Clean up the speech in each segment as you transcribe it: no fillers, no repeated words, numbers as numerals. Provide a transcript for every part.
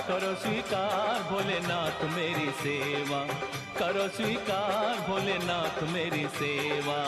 करो स्वीकार भोलेनाथ मेरी सेवा, करो स्वीकार भोलेनाथ मेरी सेवा।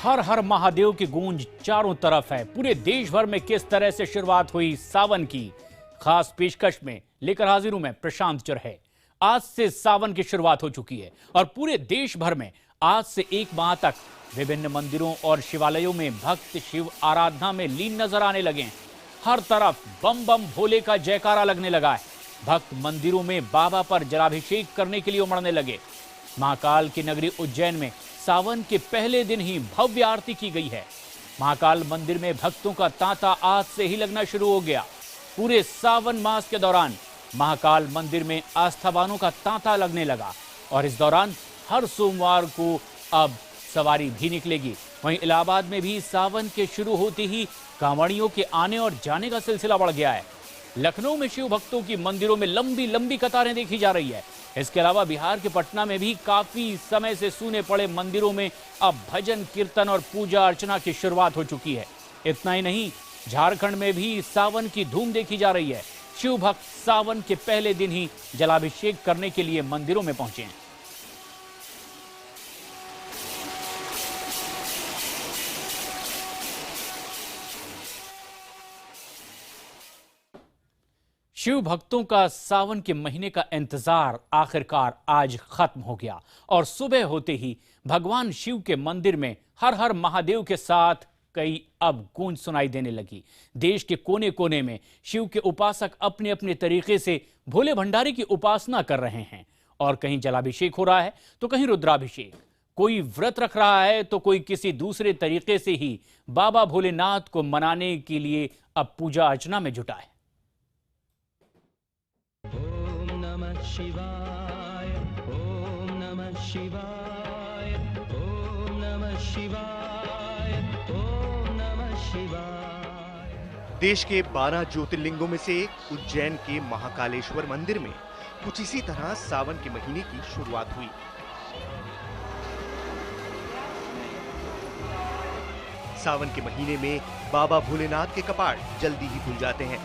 हर हर महादेव की गूंज चारों तरफ है। पूरे देश भर में किस तरह से शुरुआत हुई सावन की, खास पेशकश में लेकर हाजिर हूं मैं प्रशांत चरहे। आज से सावन की शुरुआत हो चुकी है और पूरे देश भर में आज से एक माह तक विभिन्न मंदिरों और शिवालयों में भक्त शिव आराधना में लीन नजर आने लगे हैं। हर तरफ बम बम भोले का जयकारा लगने लगा है। भक्त मंदिरों में बाबा पर जलाभिषेक करने के लिए उमड़ने लगे। महाकाल की नगरी उज्जैन में सावन के पहले दिन ही भव्य आरती की गई है। महाकाल मंदिर में भक्तों का तांता आज से ही लगना शुरू हो गया। पूरे सावन मास के दौरान महाकाल मंदिर में आस्थावानों का तांता लगने लगा और इस दौरान हर सोमवार को अब सवारी भी निकलेगी। वहीं इलाहाबाद में भी सावन के शुरू होते ही कांवड़ियों के आने और जाने का सिलसिला बढ़ गया है। लखनऊ में शिव भक्तों की मंदिरों में लंबी लंबी कतारें देखी जा रही है। इसके अलावा बिहार के पटना में भी काफी समय से सूने पड़े मंदिरों में अब भजन कीर्तन और पूजा अर्चना की शुरुआत हो चुकी है। इतना ही नहीं, झारखंड में भी सावन की धूम देखी जा रही है। शिव भक्त सावन के पहले दिन ही जलाभिषेक करने के लिए मंदिरों में पहुंचे हैं। शिव भक्तों का सावन के महीने का इंतजार आखिरकार आज खत्म हो गया और सुबह होते ही भगवान शिव के मंदिर में हर हर महादेव के साथ कई अब गूंज सुनाई देने लगी। देश के कोने कोने में शिव के उपासक अपने अपने तरीके से भोले भंडारी की उपासना कर रहे हैं और कहीं जलाभिषेक हो रहा है तो कहीं रुद्राभिषेक। कोई व्रत रख रहा है तो कोई किसी दूसरे तरीके से ही बाबा भोलेनाथ को मनाने के लिए अब पूजा अर्चना में जुटा है। शिवाय ओम नमः शिवाय ओम नमः शिवाय ओम नमः शिवाय। देश के 12 ज्योतिर्लिंगों में से एक उज्जैन के महाकालेश्वर मंदिर में कुछ इसी तरह सावन के महीने की शुरुआत हुई। सावन के महीने में बाबा भोलेनाथ के कपाट जल्दी ही खुल जाते हैं।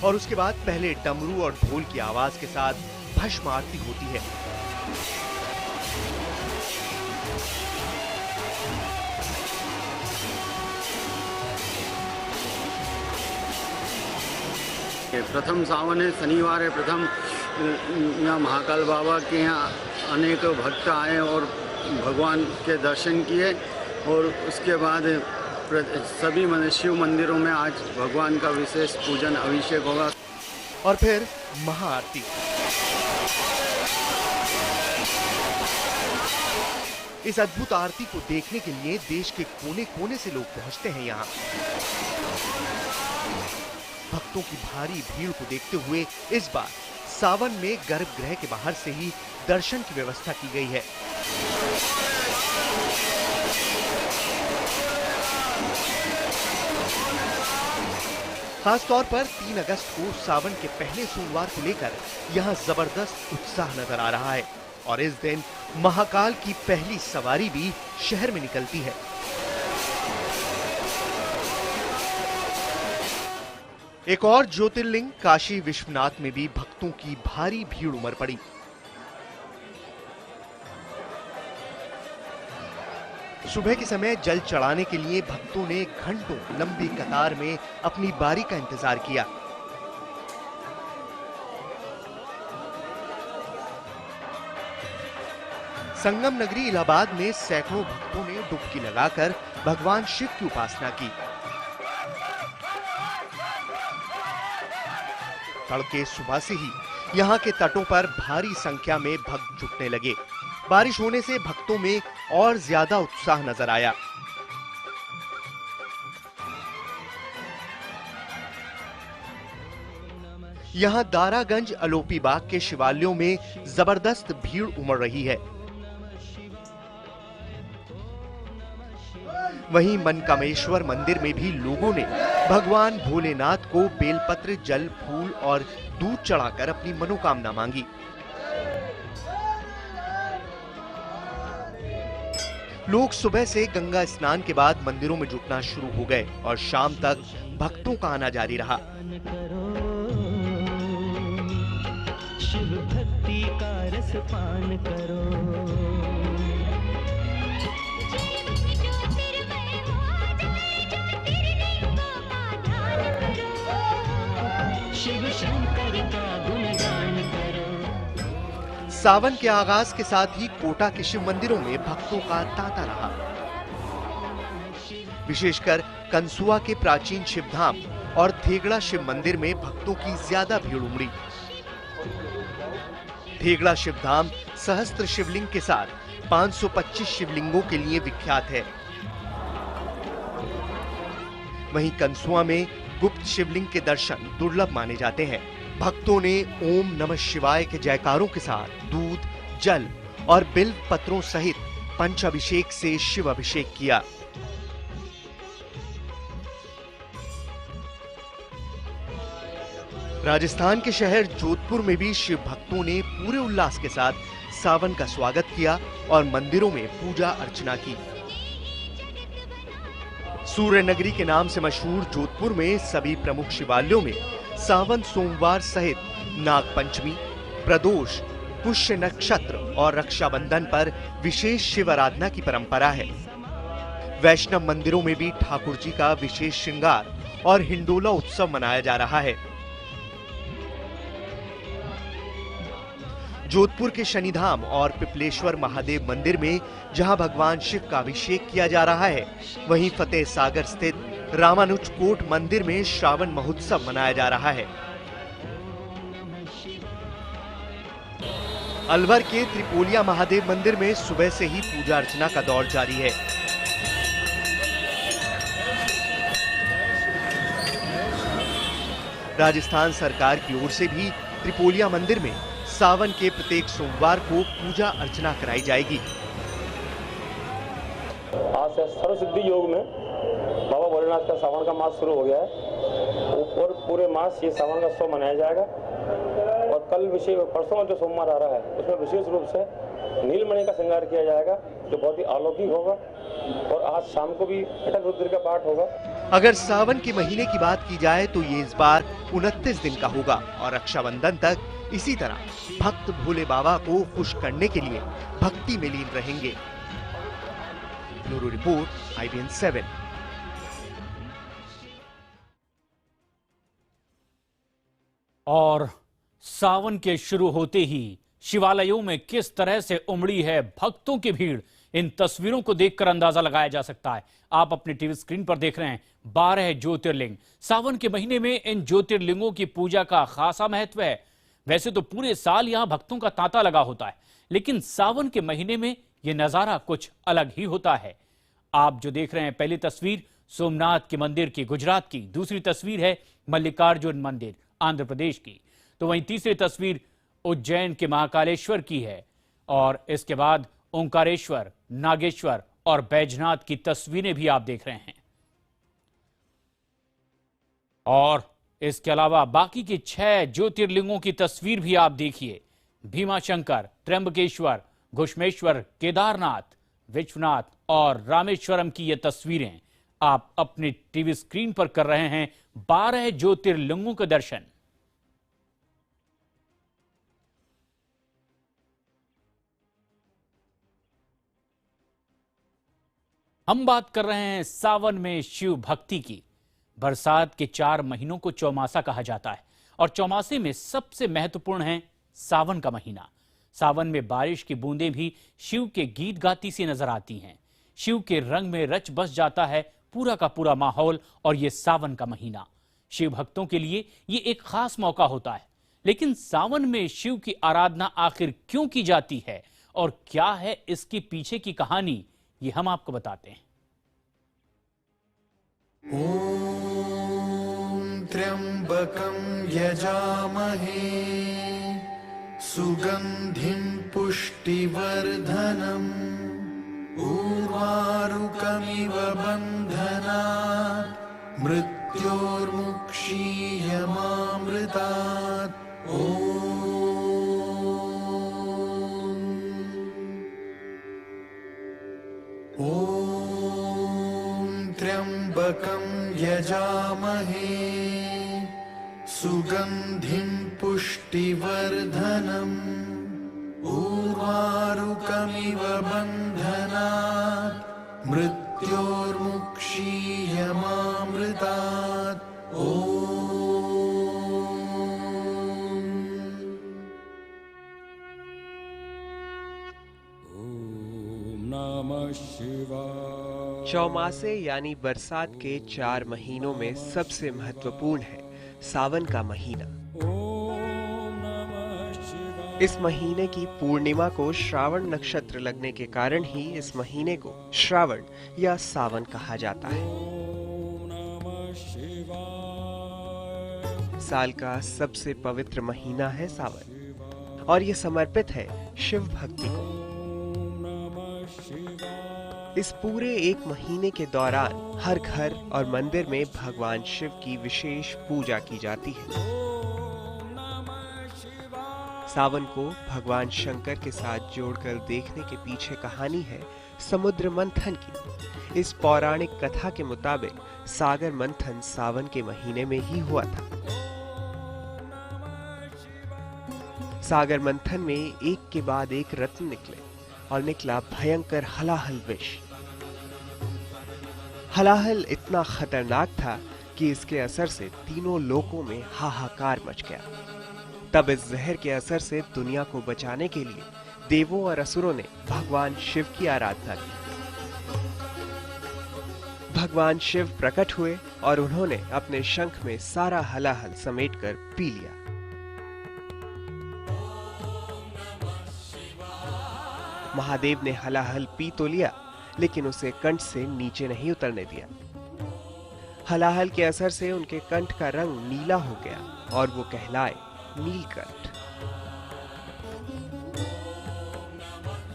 और उसके बाद पहले डमरू और ढोल की आवाज के साथ भस्म आरती होती है। प्रथम सावन है, शनिवार है प्रथम। यहाँ महाकाल बाबा के यहाँ अनेक भक्त आए और भगवान के दर्शन किए और उसके बाद सभी शिव मंदिरों में आज भगवान का विशेष पूजन अभिषेक होगा और फिर महाआरती। इस अद्भुत आरती को देखने के लिए देश के कोने कोने से लोग पहुंचते हैं यहाँ। भक्तों की भारी भीड़ को देखते हुए इस बार सावन में गर्भगृह के बाहर से ही दर्शन की व्यवस्था की गई है। खास तौर पर 3 अगस्त को सावन के पहले सोमवार को लेकर यहाँ जबरदस्त उत्साह नजर आ रहा है और इस दिन महाकाल की पहली सवारी भी शहर में निकलती है। एक और ज्योतिर्लिंग काशी विश्वनाथ में भी भक्तों की भारी भीड़ उमड़ पड़ी। सुबह के समय जल चढ़ाने के लिए भक्तों ने घंटों लंबी कतार में अपनी बारी का इंतजार किया। संगम नगरी इलाहाबाद में सैकड़ों भक्तों ने डुबकी लगाकर भगवान शिव की उपासना की। तड़के सुबह से ही यहाँ के तटों पर भारी संख्या में भक्त जुटने लगे। बारिश होने से भक्तों में और ज्यादा उत्साह नजर आया। यहाँ दारागंज अलोपी बाग के शिवालयों में जबरदस्त भीड़ उमड़ रही है। वहीं मनकामेश्वर मंदिर में भी लोगों ने भगवान भोलेनाथ को बेलपत्र, जल, फूल और दूध चढ़ाकर अपनी मनोकामना मांगी। लोग सुबह से गंगा स्नान के बाद मंदिरों में जुटना शुरू हो गए और शाम तक भक्तों का आना जारी रहा। शिव भक्ति का रस पान करो। शिव शंकर का गुणगान करो। सावन के आगाज के साथ ही कोटा के शिव मंदिरों में भक्तों का तांता रहा। विशेषकर कंसुआ के प्राचीन शिवधाम और थेगड़ा शिव मंदिर में भक्तों की ज्यादा भीड़ उमड़ी। थेगड़ा शिवधाम सहस्त्र शिवलिंग के साथ 525 शिवलिंगों के लिए विख्यात है। वहीं कंसुआ में गुप्त शिवलिंग के दर्शन दुर्लभ माने जाते हैं। भक्तों ने ओम नमः शिवाय के जयकारों के साथ दूध, जल और बिल्व पत्रों सहित पंचाभिषेक से शिव अभिषेक किया। राजस्थान के शहर जोधपुर में भी शिव भक्तों ने पूरे उल्लास के साथ सावन का स्वागत किया और मंदिरों में पूजा अर्चना की। सूर्य नगरी के नाम से मशहूर जोधपुर में सभी प्रमुख शिवालयों में सावन सोमवार सहित नाग पंचमी, प्रदोष, पुष्य नक्षत्र और रक्षाबंधन पर विशेष शिव आराधना की परंपरा है। वैष्णव मंदिरों में भी ठाकुर जी का विशेष श्रृंगार और हिंडोला उत्सव मनाया जा रहा है। जोधपुर के शनिधाम और पिपलेश्वर महादेव मंदिर में जहां भगवान शिव का अभिषेक किया जा रहा है, वहीं फतेह सागर स्थित रामानुज कोट मंदिर में श्रावण महोत्सव मनाया जा रहा है। अलवर के त्रिपोलिया महादेव मंदिर में सुबह से ही पूजा अर्चना का दौर जारी है। राजस्थान सरकार की ओर से भी त्रिपोलिया मंदिर में सावन के प्रत्येक सोमवार को पूजा अर्चना कराई जाएगी। आज से सर्वसिद्धि योग में बाबा भोलेनाथ का सावन का मास शुरू हो गया है और पूरे मास ये सावन का उत्सव मनाया जाएगा। और कल परसों जो सोमवार आ रहा है उसमें विशेष रूप से नीलमणि का श्रृंगार किया जाएगा जो बहुत ही अलौकिक होगा। और आज शाम को भी अटक रुद्र का पाठ होगा। अगर सावन के महीने की बात की जाए तो ये इस बार 29 दिन का होगा और रक्षाबंधन तक इसी तरह भक्त भोले बाबा को खुश करने के लिए भक्ति में लीन रहेंगे। Bureau report, IBN 7। और सावन के शुरू होते ही शिवालयों में किस तरह से उमड़ी है भक्तों की भीड़, इन तस्वीरों को देखकर अंदाजा लगाया जा सकता है। आप अपने टीवी स्क्रीन पर देख रहे हैं 12 ज्योतिर्लिंग। सावन के महीने में इन ज्योतिर्लिंगों की पूजा का खासा महत्व है। वैसे तो पूरे साल यहां भक्तों का तांता लगा होता है, लेकिन सावन के महीने में यह नजारा कुछ अलग ही होता है। आप जो देख रहे हैं, पहली तस्वीर सोमनाथ के मंदिर की गुजरात की, दूसरी तस्वीर है मल्लिकार्जुन मंदिर आंध्र प्रदेश की, तो वहीं तीसरी तस्वीर उज्जैन के महाकालेश्वर की है और इसके बाद ओंकारेश्वर, नागेश्वर और बैजनाथ की तस्वीरें भी आप देख रहे हैं। और इसके अलावा बाकी के 6 ज्योतिर्लिंगों की तस्वीर भी आप देखिए। भीमाशंकर, त्र्यंबकेश्वर, घुश्मेश्वर, केदारनाथ, विश्वनाथ और रामेश्वरम की ये तस्वीरें आप अपने टीवी स्क्रीन पर कर रहे हैं 12 ज्योतिर्लिंगों के दर्शन। हम बात कर रहे हैं सावन में शिव भक्ति की। बरसात के 4 महीनों को चौमासा कहा जाता है और चौमासे में सबसे महत्वपूर्ण है सावन का महीना। सावन में बारिश की बूंदें भी शिव के गीत गाती सी नजर आती हैं। शिव के रंग में रच बस जाता है पूरा का पूरा माहौल और ये सावन का महीना। शिव भक्तों के लिए ये एक खास मौका होता है। लेकिन सावन में शिव की आराधना आखिर क्यों की जाती है और क्या है इसके पीछे की कहानी, ये हम आपको बताते हैं। ॐ त्र्यम्बकं यजामहे सुगन्धिं पुष्टिवर्धनम् उर्वारुकमिव बन्धनात् मृत्योर्मुक्षीयमामृतात् ॐ त्र्यम्बकं यजामहे सुगन्धिं पुष्टिवर्धनम् उर्वारुकमिव बन्धनात् मृत्योर्मुक्षीयमामृतात् चौमासे यानी बरसात के 4 महीनों में सबसे महत्वपूर्ण है सावन का महीना। इस महीने की पूर्णिमा को श्रावण नक्षत्र लगने के कारण ही इस महीने को श्रावण या सावन कहा जाता है। साल का सबसे पवित्र महीना है सावन और ये समर्पित है शिव भक्ति को। इस पूरे एक महीने के दौरान हर घर और मंदिर में भगवान शिव की विशेष पूजा की जाती है। सावन को भगवान शंकर के साथ जोड़कर देखने के पीछे कहानी है समुद्र मंथन की। इस पौराणिक कथा के मुताबिक सागर मंथन सावन के महीने में ही हुआ था। सागर मंथन में एक के बाद एक रत्न निकले और निकला भयंकर हलाहल विष। हलाहल इतना खतरनाक था कि इसके असर से तीनों लोकों में हाहाकार मच गया। तब इस जहर के असर से दुनिया को बचाने के लिए देवों और असुरों ने भगवान शिव की आराधना की। भगवान शिव प्रकट हुए और उन्होंने अपने शंख में सारा हलाहल समेटकर पी लिया। महादेव ने हलाहल पी तो लिया, लेकिन उसे कंठ से नीचे नहीं उतरने दिया। हलाहल के असर से उनके कंठ का रंग नीला हो गया और वो कहलाए नीलकंठ।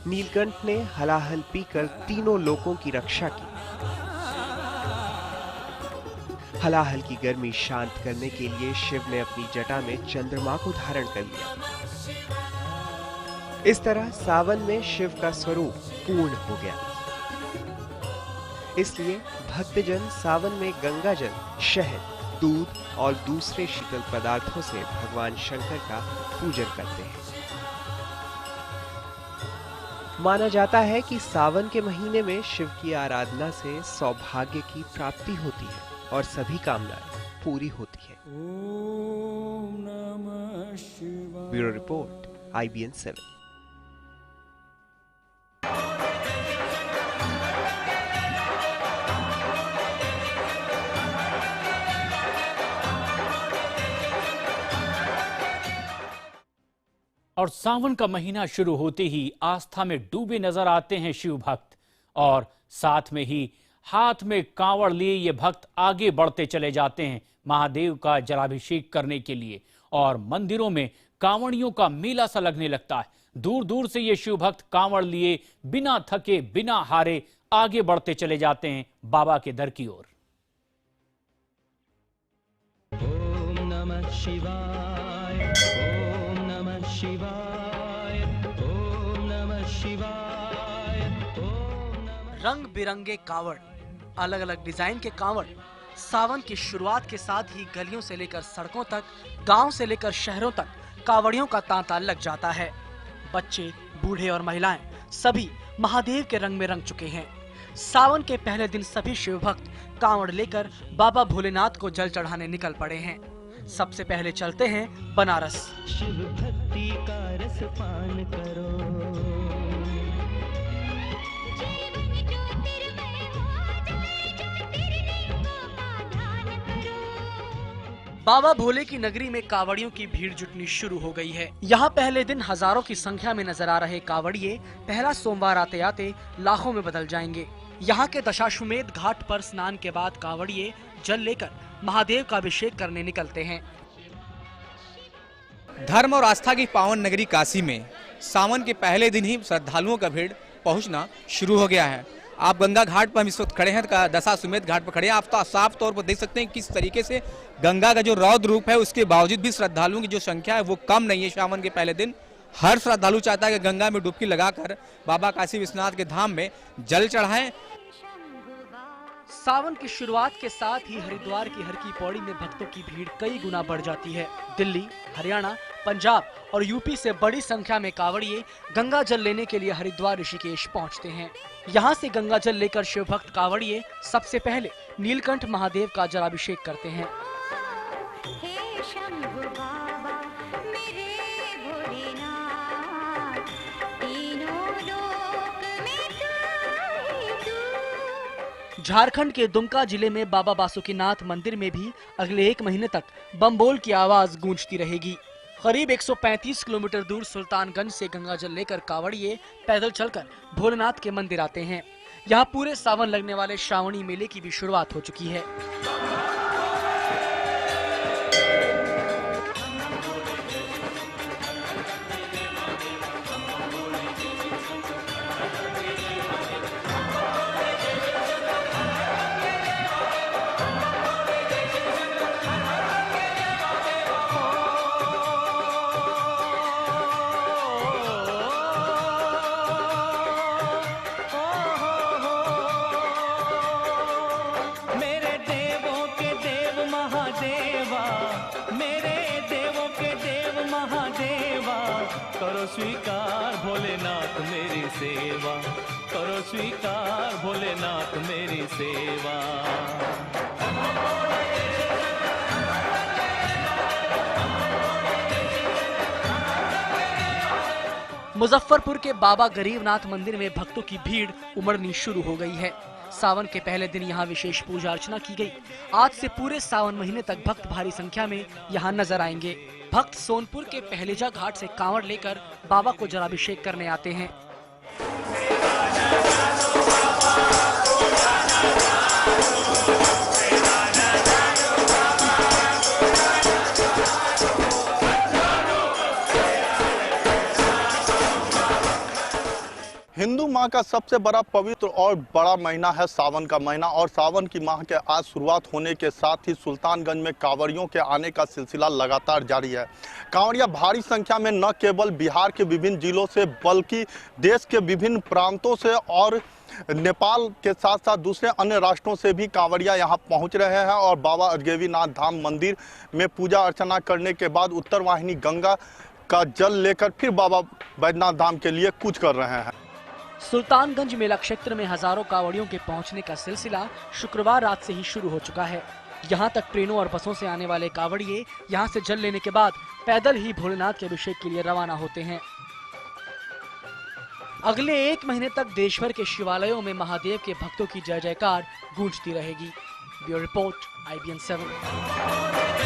नीलकंठ ने हलाहल पीकर तीनों लोकों की रक्षा की। हलाहल की गर्मी शांत करने के लिए शिव ने अपनी जटा में चंद्रमा को धारण कर लिया। इस तरह सावन में शिव का स्वरूप पूर्ण हो गया। इसलिए भक्तजन सावन में गंगा जल, शहद, दूध और दूसरे शीतल पदार्थों से भगवान शंकर का पूजन करते हैं। माना जाता है कि सावन के महीने में शिव की आराधना से सौभाग्य की प्राप्ति होती है और सभी कामनाएं पूरी होती है। Bureau report, IBN 7। और सावन का महीना शुरू होते ही आस्था में डूबे नजर आते हैं शिव भक्त, और साथ में ही हाथ में कांवड़ लिए ये भक्त आगे बढ़ते चले जाते हैं महादेव का जलाभिषेक करने के लिए। और मंदिरों में कांवड़ियों का मेला सा लगने लगता है। दूर दूर से ये शिव भक्त कांवड़ लिए बिना थके बिना हारे आगे बढ़ते चले जाते हैं बाबा के दर की ओर। ओम नमः शिवाय, ओम नमः शिवाय, ओम नमः शिवाय, ओम नमः। रंग बिरंगे कावड़, अलग अलग डिजाइन के कावड़ सावन की शुरुआत के साथ ही गलियों से लेकर सड़कों तक, गांव से लेकर शहरों तक कावड़ियों का तांता लग जाता है। बच्चे, बूढ़े और महिलाएं सभी महादेव के रंग में रंग चुके हैं। सावन के पहले दिन सभी शिव भक्त कांवड़ लेकर बाबा भोलेनाथ को जल चढ़ाने निकल पड़े हैं। सबसे पहले चलते हैं बनारस। शिव भक्ति का रस पान करो। बाबा भोले की नगरी में कावड़ियों की भीड़ जुटनी शुरू हो गई है। यहाँ पहले दिन हजारों की संख्या में नजर आ रहे कावड़िए पहला सोमवार आते आते लाखों में बदल जाएंगे। यहाँ के दशाश्वमेध घाट पर स्नान के बाद कावड़िए जल लेकर महादेव का अभिषेक करने निकलते हैं। धर्म और आस्था की पावन नगरी काशी में सावन के पहले दिन ही श्रद्धालुओं का भीड़ पहुंचना शुरू हो गया है। आप गंगा घाट पर हम इस वक्त खड़े हैं, दशाश्वमेध घाट पर खड़े हैं। आप तो साफ तौर पर देख सकते हैं किस तरीके से गंगा का जो रौद्र रूप है उसके बावजूद भी श्रद्धालुओं की जो संख्या है वो कम नहीं है। सावन के पहले दिन हर श्रद्धालु चाहता है कि गंगा में डुबकी लगाकर बाबा काशी विश्वनाथ के धाम में जल चढ़ाएं। सावन की शुरुआत के साथ ही हरिद्वार की हर की पौड़ी में भक्तों की भीड़ कई गुना बढ़ जाती है। दिल्ली, हरियाणा, पंजाब और यूपी से बड़ी संख्या में कावड़िए गंगा जल लेने के लिए हरिद्वार ऋषिकेश पहुंचते हैं। यहां से गंगा जल लेकर शिव भक्त कावड़िए सबसे पहले नीलकंठ महादेव का जलाभिषेक करते हैं। झारखंड के दुमका जिले में बाबा बासुकीनाथ मंदिर में भी अगले 1 महीने तक बम बोल की आवाज गूंजती रहेगी। करीब 135 किलोमीटर दूर सुल्तानगंज से गंगा जल लेकर कावड़िए पैदल चलकर भोलेनाथ के मंदिर आते हैं। यहाँ पूरे सावन लगने वाले श्रावणी मेले की भी शुरुआत हो चुकी है। करो स्वीकार भोलेनाथ मेरी सेवा, करो स्वीकार भोलेनाथ मेरी सेवा। मुजफ्फरपुर के बाबा गरीबनाथ मंदिर में भक्तों की भीड़ उमड़नी शुरू हो गई है। सावन के पहले दिन यहाँ विशेष पूजा अर्चना की गई। आज से पूरे सावन महीने तक भक्त भारी संख्या में यहाँ नजर आएंगे। भक्त सोनपुर के पहलेजा घाट से कांवड़ लेकर बाबा को जलाभिषेक करने आते हैं। हिंदू माह का सबसे बड़ा पवित्र और बड़ा महीना है सावन का महीना, और सावन की माह के आज शुरुआत होने के साथ ही सुल्तानगंज में कांवड़ियों के आने का सिलसिला लगातार जारी है। कांवड़िया भारी संख्या में न केवल बिहार के विभिन्न जिलों से बल्कि देश के विभिन्न प्रांतों से और नेपाल के साथ साथ दूसरे अन्य राष्ट्रों से भी कांवड़िया यहाँ पहुँच रहे हैं और बाबा अजगैबीनाथ धाम मंदिर में पूजा अर्चना करने के बाद उत्तर वाहिनी गंगा का जल लेकर फिर बाबा बैद्यनाथ धाम के लिए कूच कर रहे हैं। सुल्तानगंज मेला क्षेत्र में हजारों कांवड़ियों के पहुंचने का सिलसिला शुक्रवार रात से ही शुरू हो चुका है। यहां तक ट्रेनों और बसों से आने वाले कांवड़िए यहां से जल लेने के बाद पैदल ही भोलेनाथ के अभिषेक के लिए रवाना होते हैं। अगले 1 महीने तक देश भर के शिवालयों में महादेव के भक्तों की जय जयकार गूंजती रहेगी। Bureau report, IBN 7।